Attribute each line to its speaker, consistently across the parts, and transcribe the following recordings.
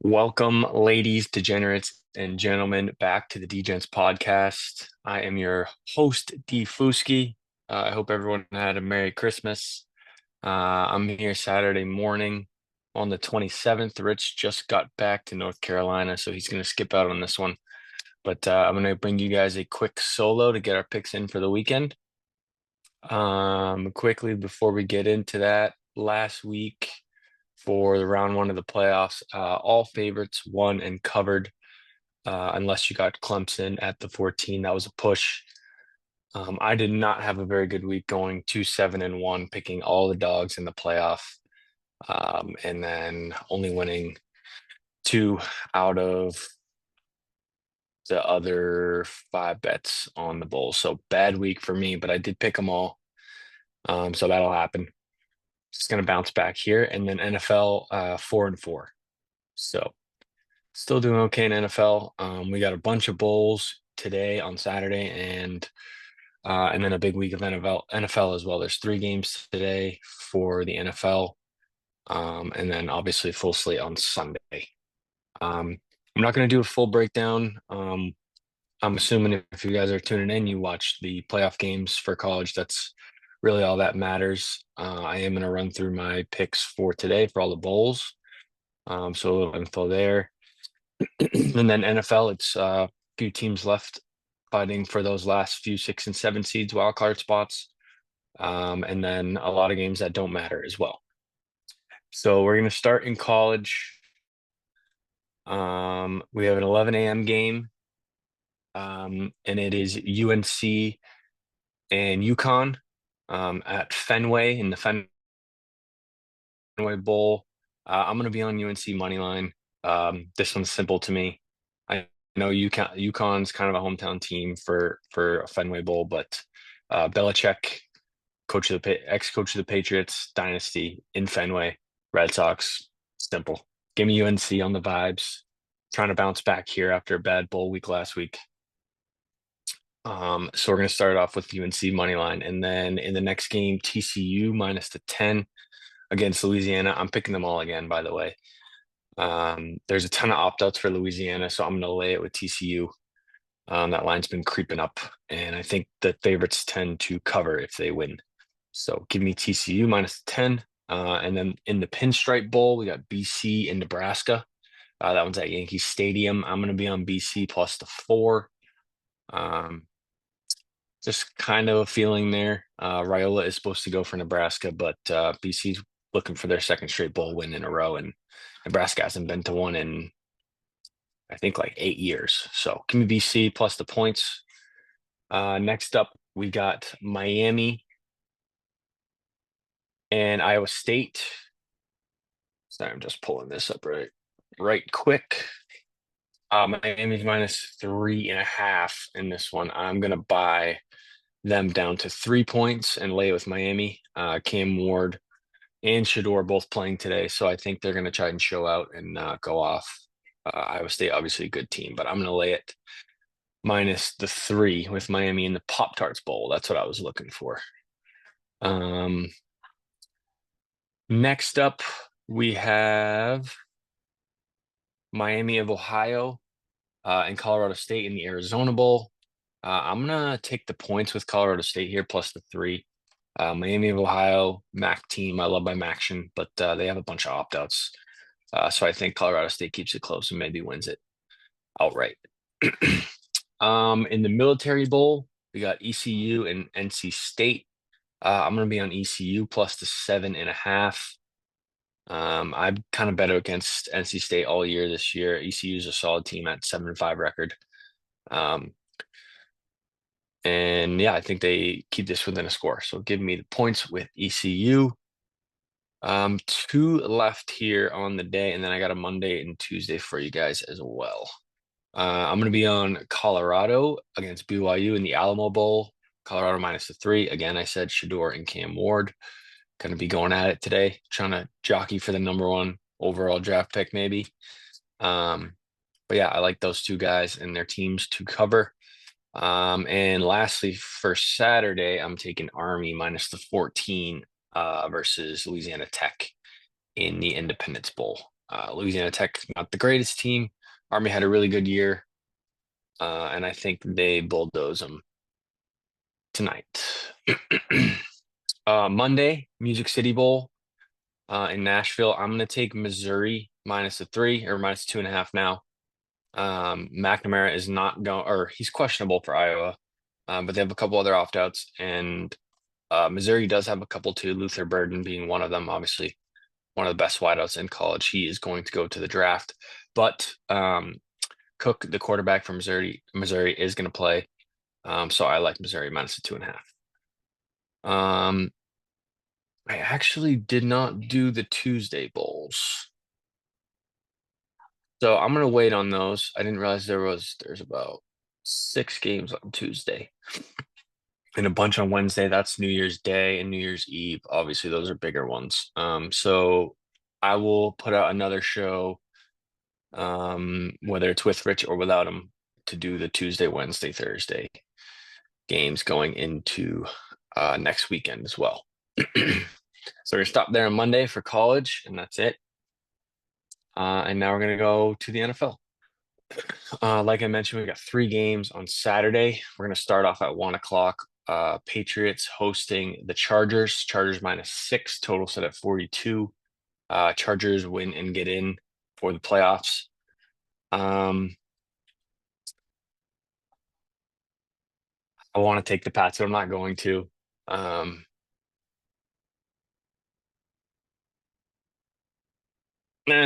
Speaker 1: Welcome, ladies, degenerates, and gentlemen, back to the DeGents podcast. I am your host, D. Fuski. I hope everyone had a Merry Christmas. I'm here Saturday morning on the 27th. Rich just got back to North Carolina, so he's going to skip out on this one. But I'm going to bring you guys a quick solo to get our picks in for the weekend. Quickly before we get into that, last week for the round one of the playoffs, all favorites won and covered, unless you got Clemson at the 14. That was a push. I did not have a very good week going 2-7-1, picking all the dogs in the playoff, and then only winning two out of the other five bets on the bowl. So bad week for me, but I did pick them all. So that'll happen. Just gonna bounce back here, and then NFL 4-4. So still doing okay in NFL. We got a bunch of bowls today on Saturday, and then a big week of NFL as well. There's three games today for the NFL, and then obviously full slate on Sunday. I'm not going to do a full breakdown. I'm assuming if you guys are tuning in, you watch the playoff games for college. That's really all that matters. I am going to run through my picks for today for all the bowls. So a little info there. And then NFL, it's a few teams left fighting for those last few 6 and 7 seeds wild card spots. And then a lot of games that don't matter as well. So we're going to start in college. We have an 11 a.m. game, and it is UNC and UConn at Fenway in the Fenway Bowl. I'm going to be on UNC money line. This one's simple to me. I know UConn's kind of a hometown team for a Fenway Bowl, but Belichick, ex-coach of the Patriots, dynasty in Fenway, Red Sox, simple. Give me UNC on the vibes. Trying to bounce back here after a bad bowl week last week. So we're going to start off with UNC money line, and then in the next game, TCU minus the 10 against Louisiana. I'm picking them all again, by the way. There's a ton of opt-outs for Louisiana, so I'm going to lay it with TCU. That line's been creeping up, and I think the favorites tend to cover if they win. So give me TCU minus 10. And then in the Pinstripe Bowl, we got BC and Nebraska. That one's at Yankee Stadium. I'm going to be on BC plus the 4. Um, just kind of a feeling there. Raiola is supposed to go for Nebraska, but BC's looking for their second straight bowl win in a row, and Nebraska hasn't been to one in, I think, like 8 years. So give me BC plus the points. Next up, we got Miami and Iowa State. Sorry, I'm just pulling this up right quick. Miami's minus 3.5 in this one. I'm gonna buy them down to 3 points and lay it with Miami. Cam Ward and Shador both playing today, so I think they're gonna try and show out and go off. Iowa State, obviously a good team, but I'm gonna lay it minus the 3 with Miami in the Pop-Tarts Bowl. That's what I was looking for. Um, Next up, we have Miami of Ohio and Colorado State in the Arizona Bowl. I'm gonna take the points with Colorado State here plus the 3. Miami of Ohio, MAC team. I love my MACtion, but they have a bunch of opt-outs. So I think Colorado State keeps it close and maybe wins it outright. In the Military Bowl, we got ECU and NC State. I'm gonna be on ECU plus the 7.5. I've kind of bet against NC State all year this year. ECU is a solid team at 7-5 record. And yeah, I think they keep this within a score. So give me the points with ECU. Two left here on the day, and then I got a Monday and Tuesday for you guys as well. I'm going to be on Colorado against BYU in the Alamo Bowl. Colorado minus the 3. Again, I said Shador and Cam Ward going to be going at it today, trying to jockey for the number 1 overall draft pick, maybe. But yeah, I like those two guys and their teams to cover. And lastly, for Saturday, I'm taking Army minus the 14 versus Louisiana Tech in the Independence Bowl. Louisiana Tech, not the greatest team. Army had a really good year, and I think they bulldoze them tonight. Monday, Music City Bowl in Nashville. I'm going to take Missouri minus a 3 or minus 2.5 now. McNamara is not going, or he's questionable for Iowa, but they have a couple other opt-outs, and Missouri does have a couple too, Luther Burden being one of them, obviously one of the best wideouts in college. He is going to go to the draft, but Cook, the quarterback from Missouri is going to play. So I like Missouri minus a 2.5. I actually did not do the Tuesday bowls. So I'm gonna wait on those. I didn't realize there's about 6 games on Tuesday and a bunch on Wednesday. That's New Year's Day and New Year's Eve. Obviously, those are bigger ones. So I will put out another show, whether it's with Rich or without him, to do the Tuesday, Wednesday, Thursday games going into next weekend as well. So we're gonna stop there on Monday for college, and that's it. And now we're gonna go to the NFL. Like I mentioned, we got 3 games on Saturday. We're gonna start off at 1 o'clock. Patriots hosting the Chargers. Chargers minus 6, total set at 42. Chargers win and get in for the playoffs. I want to take the Pats, but I'm not going to.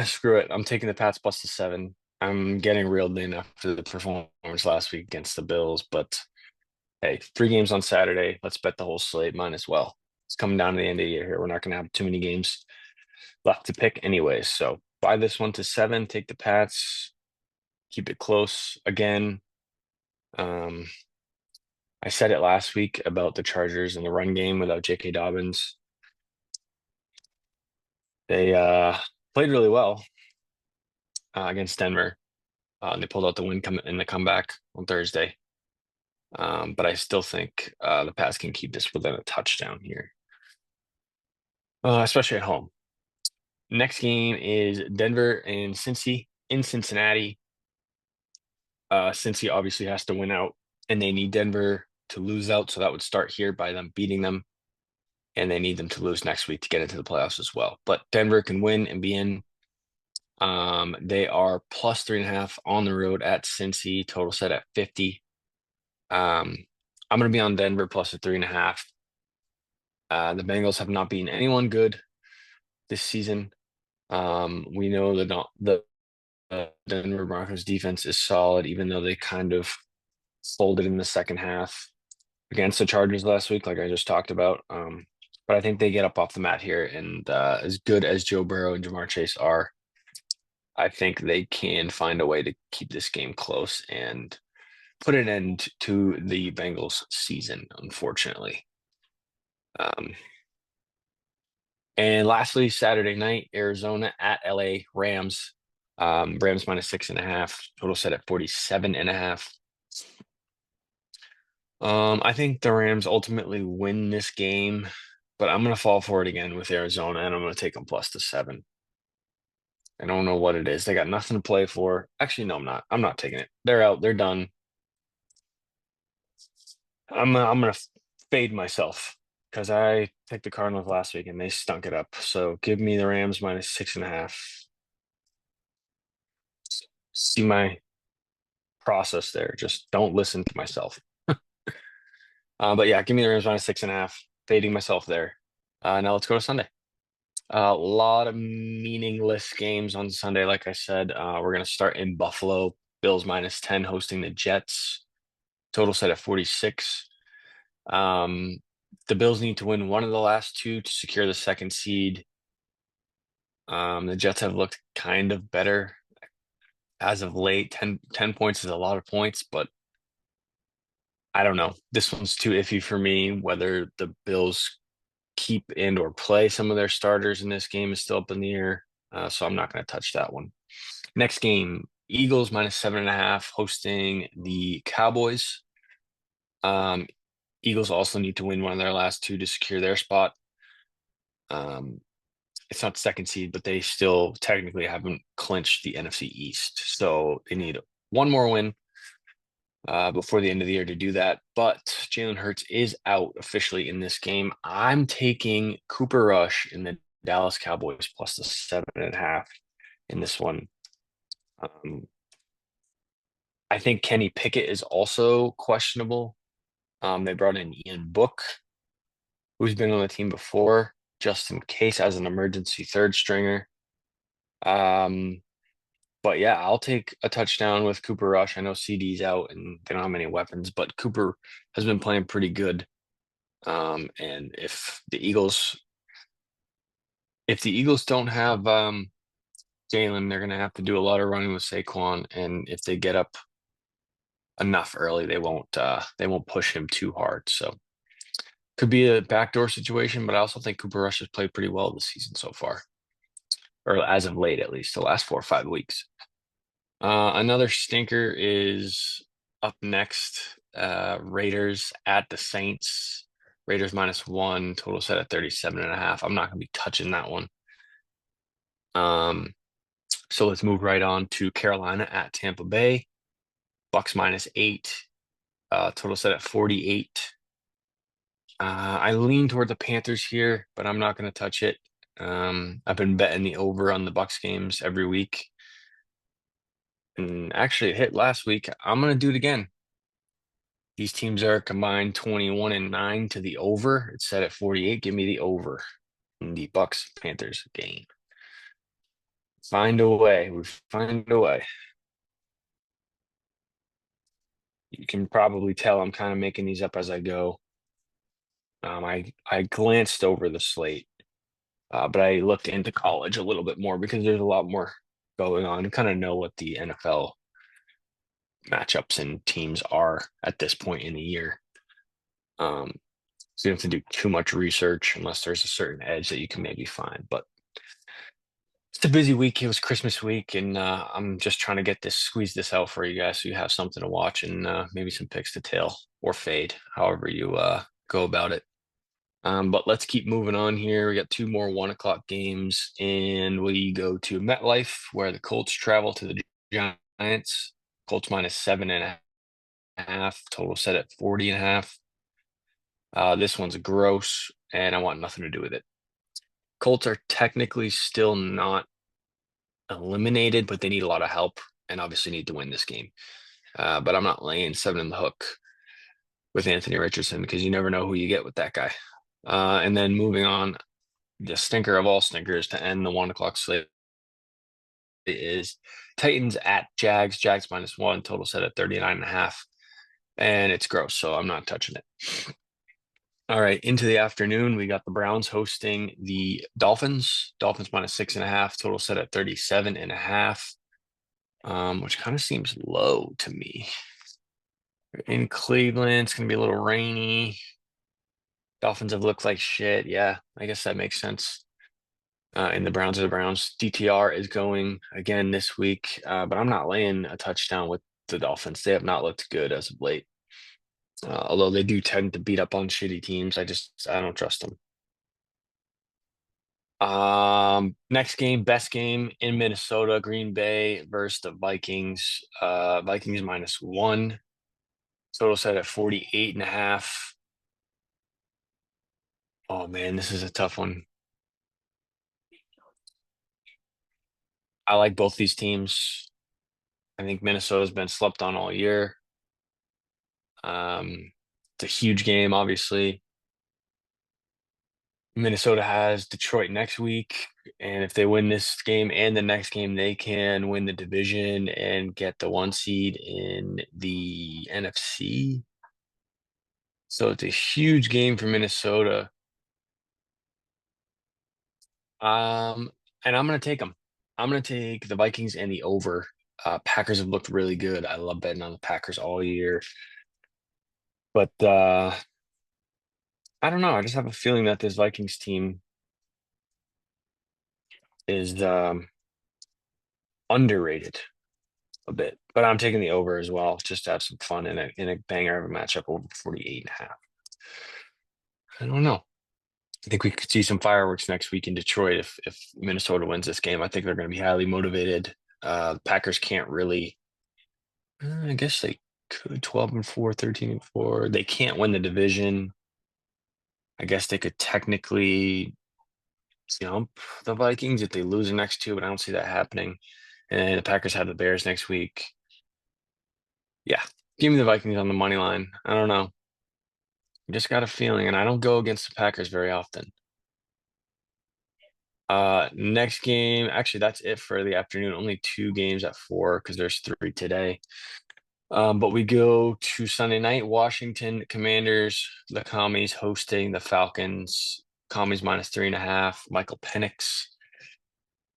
Speaker 1: Screw it. I'm taking the Pats plus the 7. I'm getting reeled in after the performance last week against the Bills, but hey, 3 games on Saturday. Let's bet the whole slate, mine as well. It's coming down to the end of the year here. We're not going to have too many games left to pick anyways. So buy this one to 7, take the Pats, keep it close again. I said it last week about the Chargers and the run game without J.K. Dobbins. They played really well against Denver. They pulled out the win in the comeback on Thursday. But I still think the Pats can keep this within a touchdown here, especially at home. Next game is Denver and Cincy in Cincinnati. Cincy obviously has to win out, and they need Denver to lose out. So that would start here by them beating them, and they need them to lose next week to get into the playoffs as well. But Denver can win and be in. They are plus 3.5 on the road at Cincy, total set at 50. I'm going to be on Denver plus a 3.5. The Bengals have not beaten anyone good this season. We know that the Denver Broncos defense is solid, even though they kind of folded in the second half against the Chargers last week, like I just talked about. But I think they get up off the mat here, and as good as Joe Burrow and Jamar Chase are, I think they can find a way to keep this game close and put an end to the Bengals season, unfortunately. And lastly, Saturday night, Arizona at LA Rams. Rams minus 6.5, total set at 47.5. I think the Rams ultimately win this game, but I'm gonna fall for it again with Arizona, and I'm gonna take them plus the 7. I don't know what it is. They got nothing to play for. Actually, no, I'm not. I'm not taking it. They're out. They're done. I'm gonna fade myself because I picked the Cardinals last week and they stunk it up. So give me the Rams minus 6.5. See my process there. Just don't listen to myself. But yeah, give me the Rams minus 6.5. Fading myself there. Now let's go to Sunday. A lot of meaningless games on Sunday. Like I said, we're gonna start in Buffalo. Bills minus 10 hosting the Jets. Total set at 46. The Bills need to win one of the last 2 to secure the second seed. The Jets have looked kind of better as of late. 10 points is a lot of points, but I don't know. This one's too iffy for me. Whether the Bills keep and or play some of their starters in this game is still up in the air. So I'm not going to touch that one. Next game, Eagles minus 7.5 hosting the Cowboys. Eagles also need to win one of their last 2 to secure their spot. it's not second seed, but they still technically haven't clinched the NFC East. So they need one more win before the end of the year to do that. But Jalen Hurts is out officially in this game. I'm taking Cooper Rush in the Dallas Cowboys plus the 7.5 in this one. I think Kenny Pickett is also questionable. They brought in Ian Book, who's been on the team before, just in case as an emergency third stringer. Um, but yeah, I'll take a touchdown with Cooper Rush. I know CD's out and they don't have many weapons, but Cooper has been playing pretty good. And if the Eagles don't have Jalen, they're gonna have to do a lot of running with Saquon. And if they get up enough early, they won't push him too hard. So could be a backdoor situation, but I also think Cooper Rush has played pretty well this season so far, or as of late, at least the last 4 or 5 weeks. Another stinker is up next. Raiders at the Saints. Raiders -1, total set at 37.5. I'm not going to be touching that one. So let's move right on to Carolina at Tampa Bay. Bucks -8, total set at 48. I lean toward the Panthers here, but I'm not going to touch it. I've been betting the over on the Bucks games every week, and actually it hit last week. I'm going to do it again. These teams are combined 21-9 to the over. It's set at 48. Give me the over in the Bucks Panthers game. Find a way. We find a way. You can probably tell I'm kind of making these up as I go. I glanced over the slate, but I looked into college a little bit more because there's a lot more going on. I kind of know what the NFL matchups and teams are at this point in the year. So you don't have to do too much research unless there's a certain edge that you can maybe find. But it's a busy week. It was Christmas week, and I'm just trying to squeeze this out for you guys so you have something to watch and maybe some picks to tail or fade, however you go about it. But let's keep moving on here. We got two more 1 o'clock games, and we go to MetLife, where the Colts travel to the Giants. Colts -7.5, total set at 40.5. This one's gross, and I want nothing to do with it. Colts are technically still not eliminated, but they need a lot of help and obviously need to win this game. But I'm not laying 7 in the hook with Anthony Richardson because you never know who you get with that guy. And then moving on, the stinker of all stinkers to end the 1 o'clock slate is Titans at Jags. Jags -1, total set at 39.5. And it's gross, so I'm not touching it. All right, into the afternoon, we got the Browns hosting the Dolphins. Dolphins -6.5, total set at 37.5, which kind of seems low to me. In Cleveland, it's going to be a little rainy. Dolphins have looked like shit. Yeah, I guess that makes sense. And the Browns are the Browns. DTR is going again this week, but I'm not laying a touchdown with the Dolphins. They have not looked good as of late. Although they do tend to beat up on shitty teams. I don't trust them. Next game, best game in Minnesota, Green Bay versus the Vikings. Vikings -1. Total set at 48.5. Oh man, this is a tough one. I like both these teams. I think Minnesota's been slept on all year. It's a huge game, obviously. Minnesota has Detroit next week, and if they win this game and the next game, they can win the division and get the 1 seed in the NFC. So it's a huge game for Minnesota. And I'm gonna take them. I'm gonna take the Vikings and the over. Packers have looked really good. I love betting on the Packers all year. But I don't know. I just have a feeling that this Vikings team is underrated a bit. But I'm taking the over as well, just to have some fun in a banger of a matchup over 48.5. I don't know. I think we could see some fireworks next week in Detroit if Minnesota wins this game. I think they're going to be highly motivated. Packers can't really. I guess they could 12-4, 13-4. They can't win the division. I guess they could technically jump the Vikings if they lose the next two, but I don't see that happening. And the Packers have the Bears next week. Yeah, give me the Vikings on the money line. I don't know. I just got a feeling, and I don't go against the Packers very often. Next game, actually, that's it for the afternoon. Only two games at 4 because there's 3 today. But we go to Sunday night, Washington Commanders, the Commies hosting the Falcons. Commies -3.5. Michael Penix.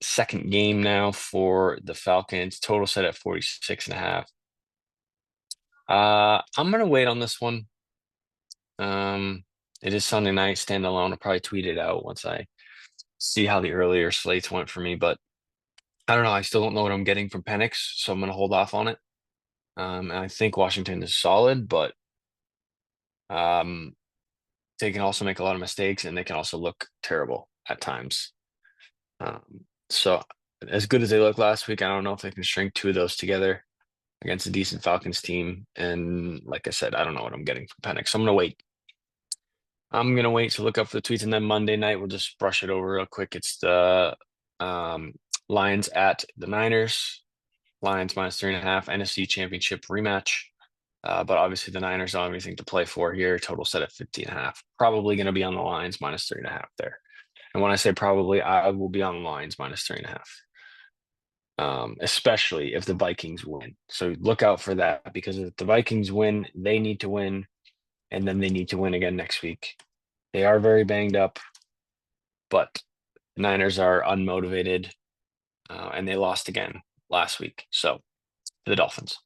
Speaker 1: Second game now for the Falcons. Total set at 46.5. I'm gonna wait on this one. It is Sunday night, standalone. I'll probably tweet it out once I see how the earlier slates went for me, but I don't know. I still don't know what I'm getting from Penix, so I'm gonna hold off on it. And I think Washington is solid, but um, they can also make a lot of mistakes and they can also look terrible at times. So as good as they looked last week, I don't know if they can string two of those together against a decent Falcons team. And like I said, I don't know what I'm getting from Penix. So I'm gonna wait. I'm gonna wait to look up the tweets, and then Monday night we'll just brush it over real quick. It's the um, Lions at the Niners. Lions -3.5, NFC Championship rematch. But obviously the Niners don't have anything to play for here. Total set at 50.5. Probably going to be on the Lions -3.5 there. And when I say probably, I will be on the Lions -3.5. Especially if the Vikings win. So look out for that because if the Vikings win, they need to win, and then they need to win again next week. They are very banged up, but the Niners are unmotivated, and they lost again last week. So the Dolphins.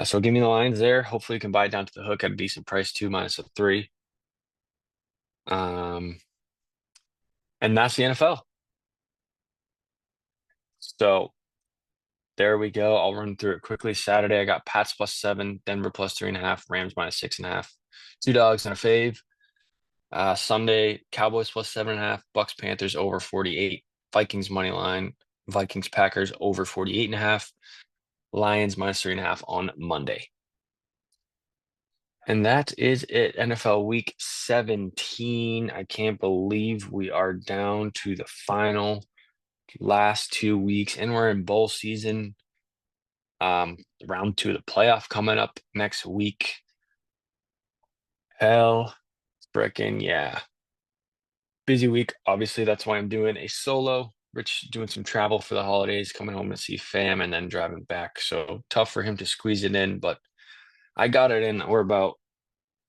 Speaker 1: So give me the Lions there. Hopefully you can buy it down to the hook at a decent price too, -3. Um, and that's the NFL. So there we go. I'll run through it quickly. Saturday, I got Pats +7, Denver +3.5, Rams -6.5, two dogs and a fave. Sunday, Cowboys +7.5, Bucks Panthers over 48, Vikings money line, Vikings Packers over 48.5, Lions -3.5 on Monday. And that is it. NFL Week 17. I can't believe we are down to the final last 2 weeks, and we're in bowl season. Round 2 of the playoff coming up next week. Hell, frickin' yeah. Busy week. Obviously, that's why I'm doing a solo. Rich doing some travel for the holidays, coming home to see fam and then driving back. So tough for him to squeeze it in, but I got it in. We're about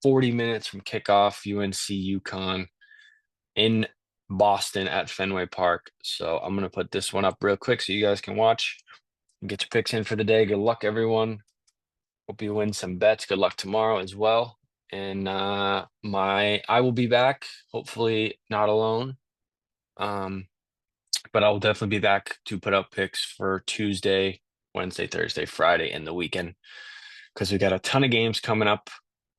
Speaker 1: 40 minutes from kickoff, UNC UConn in Boston at Fenway Park. So I'm going to put this one up real quick so you guys can watch and get your picks in for the day. Good luck, everyone. Hope you win some bets. Good luck tomorrow as well. And I will be back, hopefully not alone. But I'll definitely be back to put up picks for Tuesday, Wednesday, Thursday, Friday, and the weekend because we got a ton of games coming up.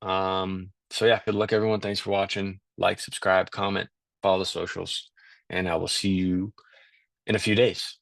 Speaker 1: So yeah, good luck, everyone. Thanks for watching. Like, subscribe, comment, follow the socials, and I will see you in a few days.